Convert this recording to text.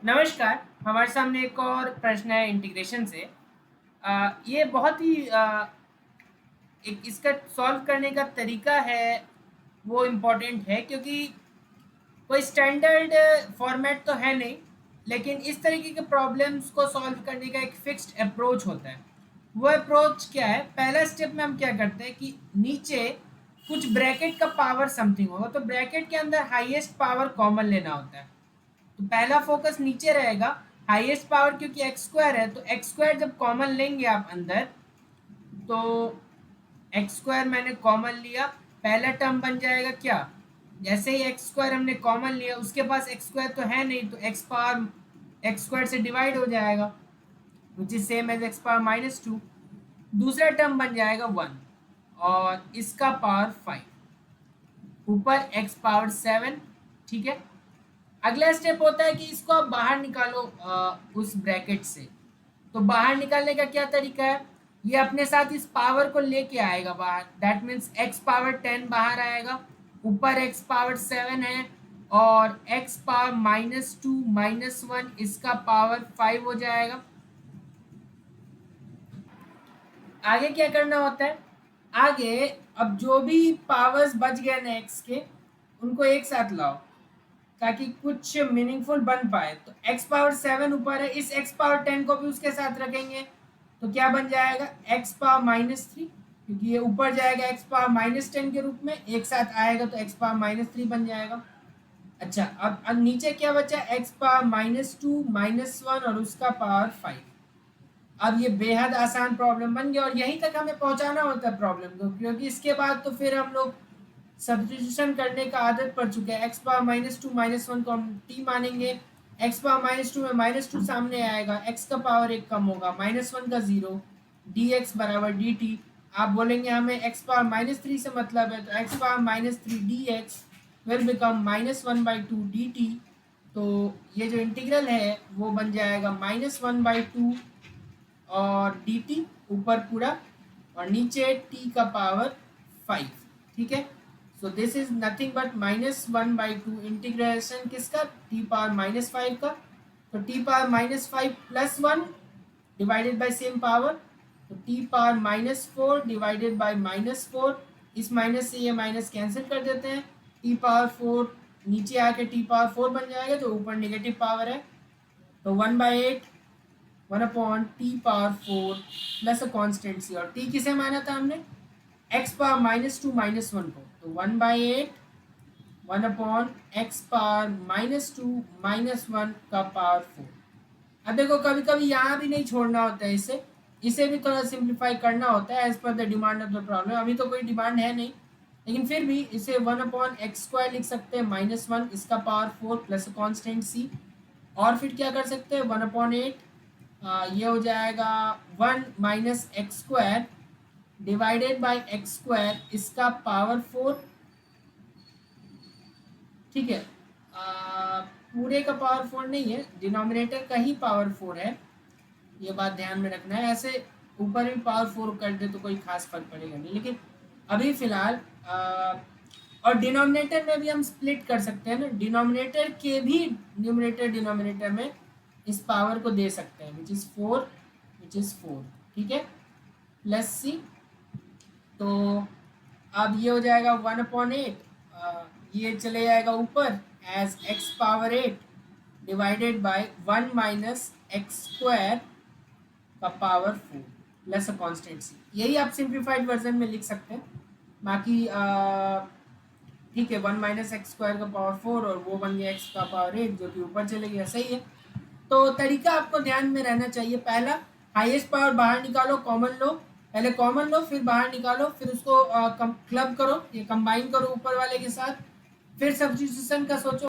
नमस्कार। हमारे सामने एक और प्रश्न है इंटीग्रेशन से। ये बहुत ही एक इसका सॉल्व करने का तरीका है वो इम्पोर्टेंट है, क्योंकि कोई स्टैंडर्ड फॉर्मेट तो है नहीं, लेकिन इस तरीके के प्रॉब्लम्स को सॉल्व करने का एक फिक्स्ड अप्रोच होता है। वो अप्रोच क्या है? पहला स्टेप में हम क्या करते हैं कि नीचे कुछ ब्रैकेट का पावर समथिंग होगा, तो ब्रैकेट के अंदर हाईएस्ट पावर कॉमन लेना होता है। तो पहला फोकस नीचे रहेगा, हाईएस्ट पावर, क्योंकि एक्स स्क्वायर है तो एक्स स्क्वायर जब कॉमन लेंगे आप अंदर, तो एक्स स्क्वायर मैंने कॉमन लिया, पहला टर्म बन जाएगा क्या? जैसे ही एक्स स्क्वायर हमने कॉमन लिया, उसके पास एक्स स्क्वायर तो है नहीं, तो एक्स पावर एक्स स्क्वायर से डिवाइड हो जाएगा, which is same as x power -2। दूसरा टर्म बन जाएगा 1 और इसका पावर 5, ऊपर एक्स पावर 7। ठीक है, अगला स्टेप होता है कि इसको आप बाहर निकालो उस ब्रैकेट से। तो बाहर निकालने का क्या तरीका है? ये अपने साथ इस पावर को लेके आएगा बाहर, दैट मीन्स एक्स पावर 10 बाहर आएगा, ऊपर एक्स पावर 7 है और एक्स पावर -2 -1 इसका पावर 5 हो जाएगा। आगे क्या करना होता है? आगे अब जो भी पावर्स बच गए ना एक्स के, उनको एक साथ लाओ ताकि कुछ मीनिंगफुल बन पाए। तो एक्स पावर 7 ऊपर है, इस एक्स पावर 10 को भी उसके साथ रखेंगे, तो क्या बन जाएगा? एक्स पावर -3, क्योंकि ये ऊपर जाएगा एक्स पावर -10 के रूप में, एक साथ आएगा तो एक्स पावर -3 बन जाएगा। अच्छा, अब नीचे क्या बचा? एक्स पावर -2 -1 और उसका पावर 5। अब ये बेहद आसान प्रॉब्लम बन गया और यहीं तक हमें पहुंचाना होता है प्रॉब्लम को, क्योंकि इसके बाद तो फिर हम लोग सब्स्टिट्यूशन करने का आदत पड़ चुके हैं। एक्स पावर -2 -1 को हम टी मानेंगे, एक्स पावर -2 में -2 सामने आएगा, एक्स का पावर एक कम होगा, -1 का 0, डी एक्स बराबर डी टी। आप बोलेंगे हमें एक्स पावर -3 से मतलब है, तो x power -3 D x will become -1/2 D T. तो ये जो इंटीग्रल है वो बन जाएगा -1/2 और डी टी ऊपर पूरा और नीचे टी का पावर 5। ठीक है, so this is nothing but -1/2 integration किसका? टी पावर -5 का। तो T power -5 plus 1 divided by same power, तो टी पावर -4 डिवाइडेड बाय -4। इस माइनस से ये माइनस कैंसिल कर देते हैं, टी पावर 4 नीचे आके टी पावर 4 बन जाएगा जो ऊपर नेगेटिव पावर है। तो 1/8 1/t⁴ प्लस अ कॉन्स्टेंट सी, और t किसे माना था हमने? x पावर -2 -1 को, तो 1/8 1/x पावर -2 -1 का पावर 4। अब देखो, कभी कभी यहाँ भी नहीं छोड़ना होता है, इसे भी थोड़ा सिंप्लीफाई करना होता है as per the demand of the problem. अभी तो कोई डिमांड है नहीं, लेकिन फिर भी इसे 1/x² लिख सकते हैं -1 इसका पावर 4 प्लस कॉन्स्टेंट सी। और फिर क्या कर सकते हैं? 1/8 ये हो जाएगा 1 - x² डिवाइडेड बाय x² इसका पावर 4। ठीक है, पूरे का पावर 4 नहीं है, डिनोमिनेटर का ही पावर 4 है, ये बात ध्यान में रखना है। ऐसे ऊपर भी पावर 4 कर दे तो कोई खास फर्क पड़ेगा नहीं, लेकिन अभी फिलहाल और डिनोमिनेटर में भी हम स्प्लिट कर सकते हैं ना, डिनोमिनेटर के भी न्यूमरेटर डिनोमिनेटर में इस पावर को दे सकते हैं, विच इज़ 4। ठीक है, प्लस सी। तो अब ये हो जाएगा 1/8, ये चले जाएगा ऊपर as x power 8 divided by 1 - x² का power 4 plus a constant C. यही आप सिंप्लीफाइड वर्जन में लिख सकते हैं। बाकी ठीक है, 1 - x² का पावर 4 और वो बन गया x का पावर 8 जो कि ऊपर चले गया, सही है। तो तरीका आपको ध्यान में रहना चाहिए, पहला हाईएस्ट पावर बाहर निकालो, कॉमन लो, पहले कॉमन लो फिर बाहर निकालो, फिर उसको क्लब करो, ये कंबाइन करो ऊपर वाले के साथ, फिर सब्स्टिट्यूशन का सोचो।